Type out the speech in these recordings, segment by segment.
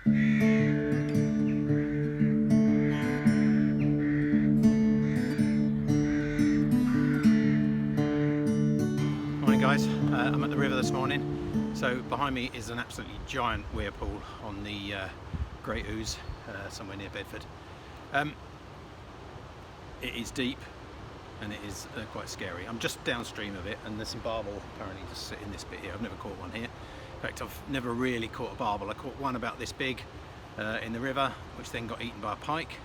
Morning guys, I'm at the river this morning. So behind me is an absolutely giant weir pool on the Great Ouse, somewhere near Bedford. It is deep and it is quite scary. I'm just downstream of it and there's some barbel apparently just sitting in this bit here. I've never caught one here. In fact, I've never really caught a barbel. I caught one about this big in the river, which then got eaten by a pike.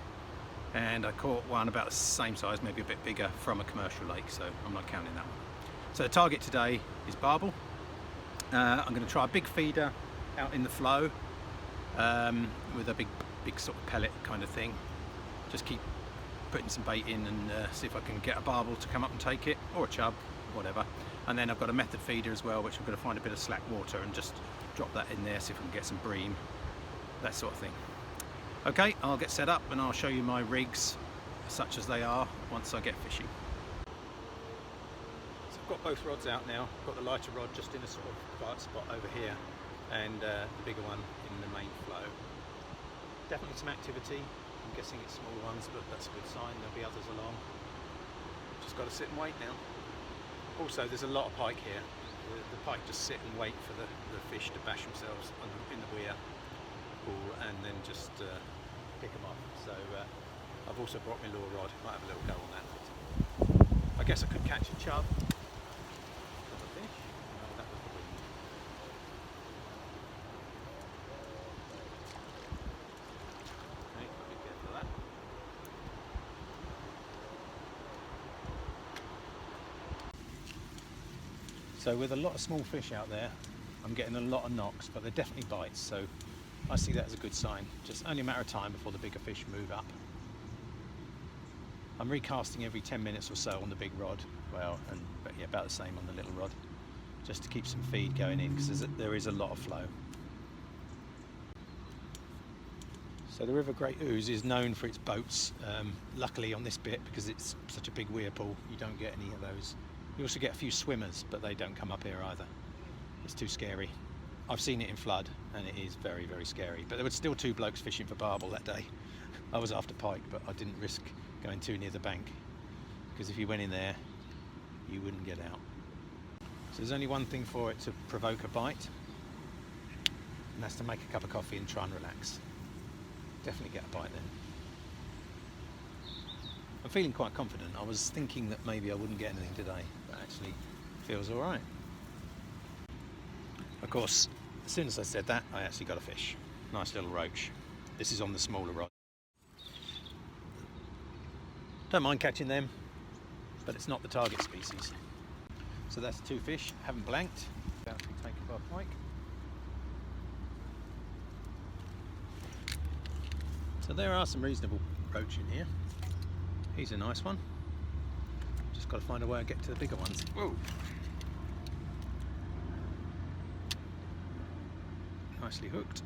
And I caught one about the same size, maybe a bit bigger, from a commercial lake, so I'm not counting that one. So the target today is barbel. I'm going to try a big feeder out in the flow with a big sort of pellet kind of thing. Just keep putting some bait in and see if I can get a barbel to come up and take it, or a chub, whatever. And then I've got a method feeder as well, which I'm going to find a bit of slack water and just drop that in there, see if I can get some bream, that sort of thing. Okay, I'll get set up and I'll show you my rigs such as they are once I get fishing. I've got both rods out now. I've got the lighter rod just in a sort of quiet spot over here and the bigger one in the main flow. Definitely some activity. I'm guessing it's small ones, but that's a good sign. There'll be others along. Just got to sit and wait now. Also, there's a lot of pike here. The pike just sit and wait for the fish to bash themselves in the weir pool and then just pick them up. So I've also brought my lure rod. Might have a little go on that. I guess I could catch a chub. So with a lot of small fish out there, I'm getting a lot of knocks, but they're definitely bites, so I see that as a good sign. Just only a matter of time before the bigger fish move up. I'm recasting every 10 minutes or so on the big rod, but yeah, about the same on the little rod, just to keep some feed going in, because there is a lot of flow. So the River Great Ouse is known for its boats. Luckily on this bit, because it's such a big weir pool, you don't get any of those. You also get a few swimmers, but they don't come up here either. It's too scary. I've seen it in flood, and it is very, very scary. But there were still 2 blokes fishing for barbel that day. I was after pike, but I didn't risk going too near the bank, because if you went in there, you wouldn't get out. So there's only one thing for it to provoke a bite, and that's to make a cup of coffee and try and relax. Definitely get a bite then. I'm feeling quite confident. I was thinking that maybe I wouldn't get anything today, but actually feels all right. Of course, as soon as I said that, I actually got a fish. Nice little roach. This is on the smaller rod. Don't mind catching them, but it's not the target species. So that's 2 fish, haven't blanked. About to be taken by a pike. So there are some reasonable roach in here. He's a nice one. Just got to find a way to get to the bigger ones. Whoa! Nicely hooked.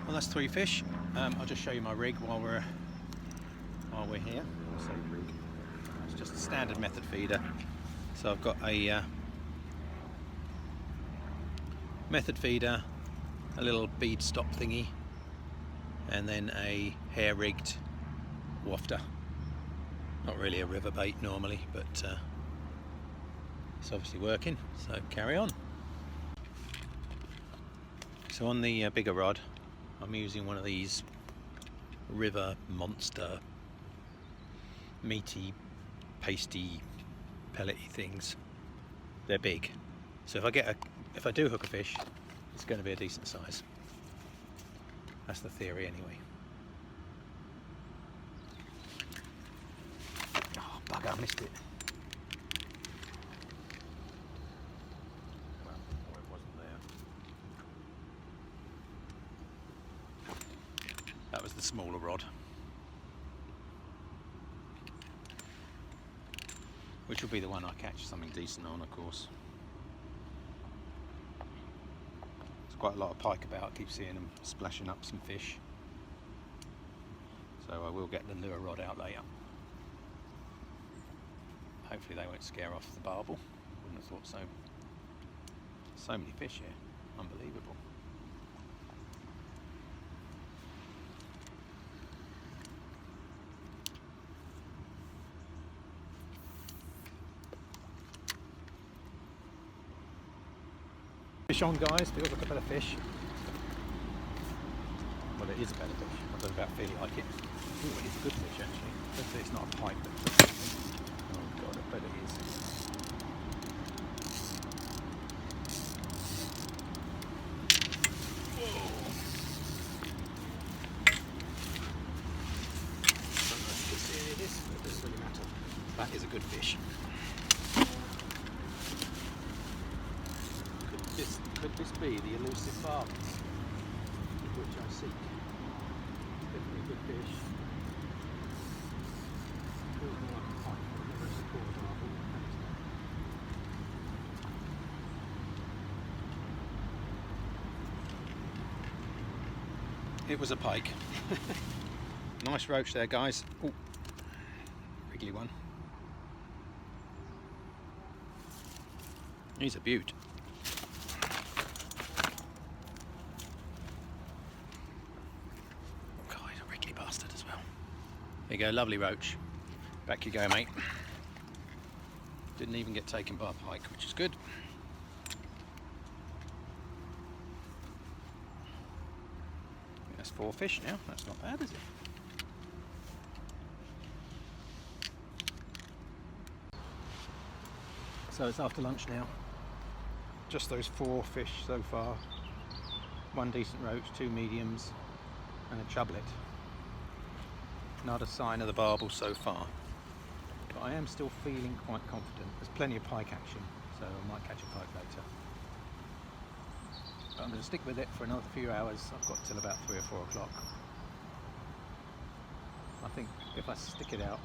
Well, that's 3 fish. I'll just show you my rig while we're here. I'll say rig. It's just a standard method feeder. So I've got a method feeder, a little bead stop thingy, and then a hair rigged wafter. Not really a river bait normally, but it's obviously working, so carry on. So on the bigger rod, I'm using one of these River Monster meaty, pasty, pellety things. They're big, so if I do hook a fish, it's going to be a decent size. That's the theory anyway. Oh bugger, I missed it. Well, it wasn't there. That was the smaller rod, which will be the one I catch something decent on, of course. Quite a lot of pike about, I keep seeing them splashing up some fish. So I will get the lure rod out later. Hopefully they won't scare off the barbel. Wouldn't have thought so. So many fish here, unbelievable. Fish on, guys. Feels like a better fish. Well, it is a better fish. I don't about feeling like it. Ooh, it is a good fish actually. Let's say it's not a pike, but oh god, I bet it is. Whoa. I don't know if you can see any of this, but it doesn't really matter. That is a good fish. Could this be the elusive barbel, which I seek? It's definitely a good fish. Feels more like a pike, but never a quarter barbel. It was a pike. Nice roach there, guys. Ooh, wriggly one. He's a beaut. Bastard as well. There you go, lovely roach. Back you go, mate. Didn't even get taken by a pike, which is good. That's 4 fish now. That's not bad, is it? So it's after lunch now. Just those 4 fish so far. 1 decent roach, 2 mediums, and a chublet. Not a sign of the barbel so far, but I am still feeling quite confident. There's plenty of pike action, so I might catch a pike later. But I'm going to stick with it for another few hours. I've got till about 3 or 4 o'clock. I think if I stick it out,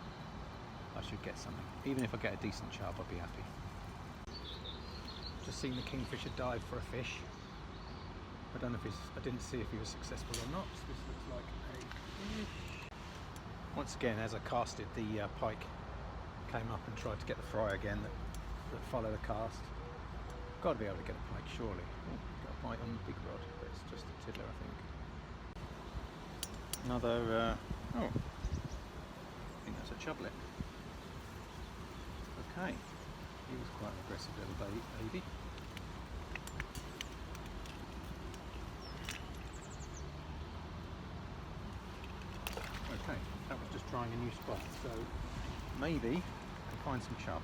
I should get something. Even if I get a decent chub, I'll be happy. Just seen the kingfisher dive for a fish. I don't know if I didn't see if he was successful or not. This looks like a fish. Once again, as I casted, the pike came up and tried to get the fry again that followed the cast. Got to be able to get a pike, surely. Oh, got a bite on the big rod, but it's just a tiddler, I think. Another, oh, I think that's a chublet. Okay, he was quite an aggressive little baby. Okay, that was just trying a new spot, so maybe I can find some chub.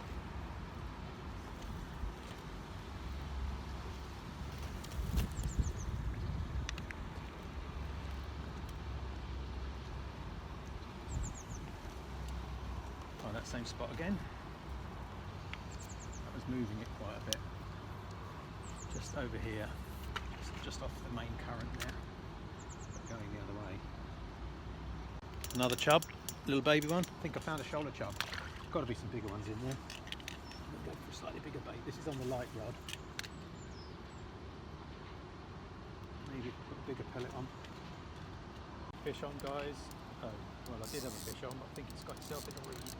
Try that same spot again. That was moving it quite a bit. Just over here, just off the main current there, but going the other way. Another chub, little baby one. I think I found a shoulder chub. Got to be some bigger ones in there. I'm going for a slightly bigger bait. This is on the light rod. Maybe put a bigger pellet on. Fish on, guys. Oh, well, I did have a fish on, but I think it's got itself in a reed.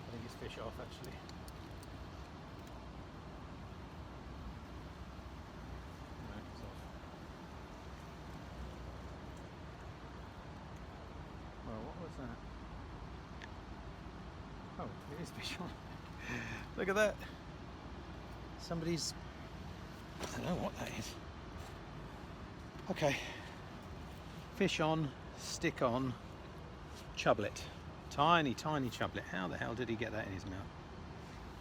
I think it's fish off, actually. That? Oh, it is fish on. Look at that. Somebody's... I don't know what that is. Okay. Fish on, stick on, chublet. Tiny, tiny chublet. How the hell did he get that in his mouth?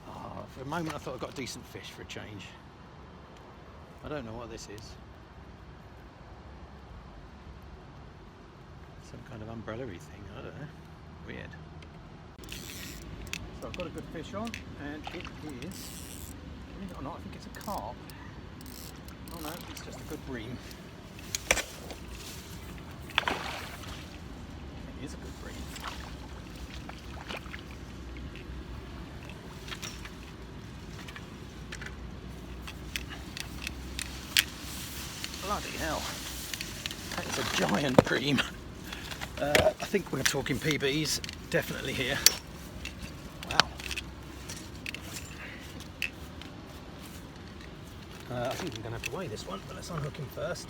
Oh, for a moment I thought I got a decent fish for a change. I don't know what this is. Some kind of umbrella-y thing, I don't know. Weird. So I've got a good fish on, and it is, believe it or not, I think it's a carp. Oh no, it's just a good bream. It is a good bream. Bloody hell. That is a giant bream. I think we're talking PBs. definitely here. Wow. I think I'm going to have to weigh this one, but let's unhook him first.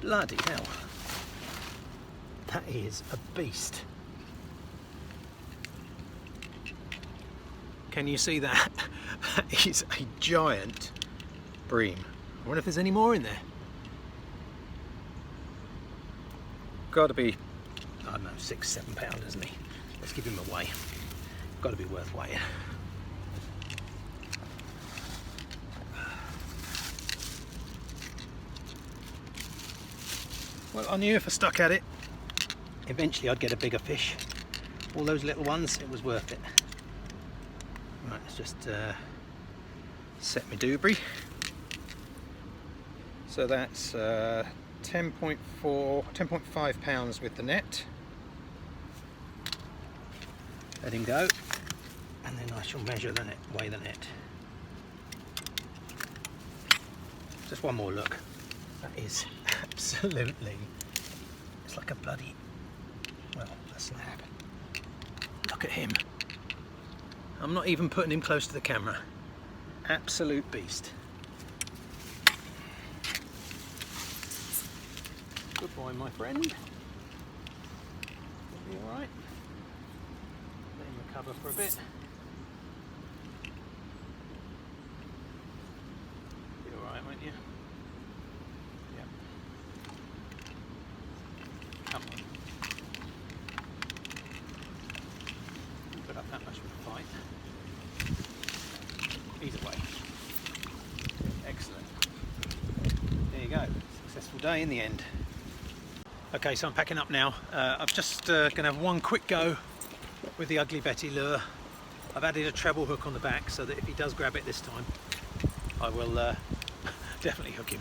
Bloody hell. That is a beast. Can you see that? That is a giant bream. I wonder if there's any more in there. Got to be, I don't know, 6-7 pound, isn't he? Let's give him a weigh. Got to be worth weighing. Well, I knew if I stuck at it, eventually I'd get a bigger fish. All those little ones, it was worth it. Right, let's just set my doobrey. So that's 10.5 pounds with the net. Let him go, and then I shall measure the net, weigh the net. Just one more look. That is absolutely, it's like a bloody, well, a slab. Look at him. I'm not even putting him close to the camera. Absolute beast. Good boy, my friend. Will be alright. Let him recover for a bit. Be alright, won't you? Yep. Come on. Don't put up that much of a fight. Either way. Excellent. There you go. Successful day in the end. Okay, so I'm packing up now. I'm just going to have one quick go with the Ugly Betty lure. I've added a treble hook on the back so that if he does grab it this time, I will definitely hook him.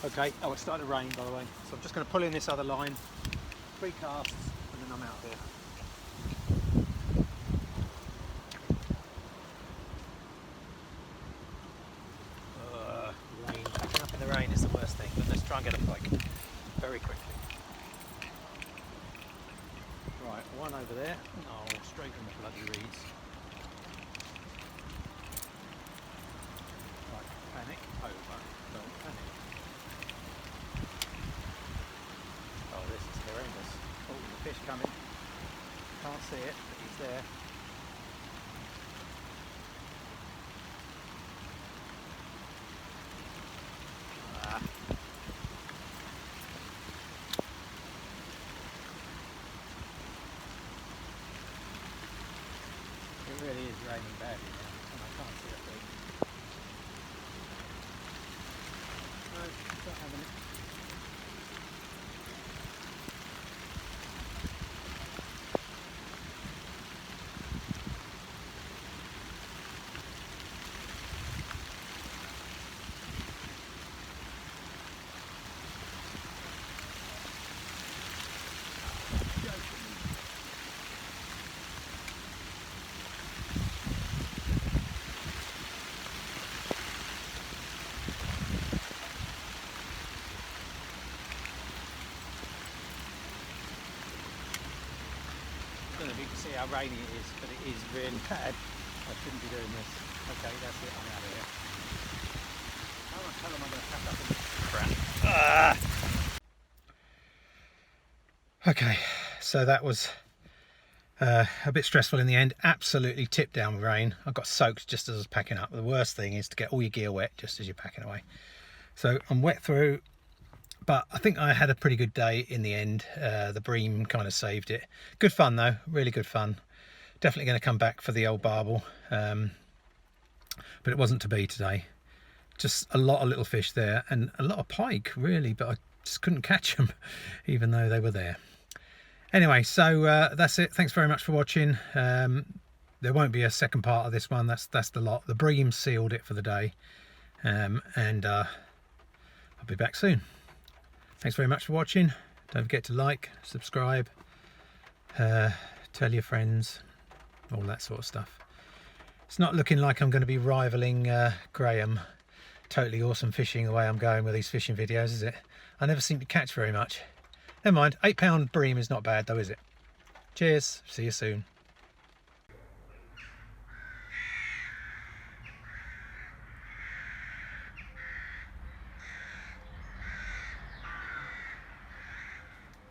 Okay, oh, it's starting to rain, by the way. So I'm just going to pull in this other line, 3 casts, and then I'm out there. Rain. Packing up in the rain is the worst thing, but let's try and get a pike very quickly. Right, one over there. Oh, straight in the bloody reeds. Right, panic over. Don't panic. Oh, this is horrendous. Oh, the fish coming. Can't see it, but he's there. Ah. It really is raining badly now, and I can't see a thing. No, not having it. I don't know if you can see how rainy it is, but it is really bad. I shouldn't be doing this. Okay, that's it, I'm out of here. How the hell am I going to pack up in this crap? Ah! Okay, so that was a bit stressful in the end. Absolutely tipped down with rain. I got soaked just as I was packing up. The worst thing is to get all your gear wet just as you're packing away. So I'm wet through, but I think I had a pretty good day in the end. The bream kind of saved it. Good fun though, really good fun. Definitely going to come back for the old barbel. but it wasn't to be today. Just a lot of little fish there and a lot of pike really, but I just couldn't catch them even though they were there. Anyway, so that's it. Thanks very much for watching. There won't be a second part of this one. That's the lot. The bream sealed it for the day, and I'll be back soon. Thanks very much for watching. Don't forget to like, subscribe, tell your friends, all that sort of stuff. It's not looking like I'm going to be rivaling Graham. Totally awesome fishing the way I'm going with these fishing videos, is it? I never seem to catch very much. Never mind, £8 bream is not bad though, is it? Cheers, see you soon.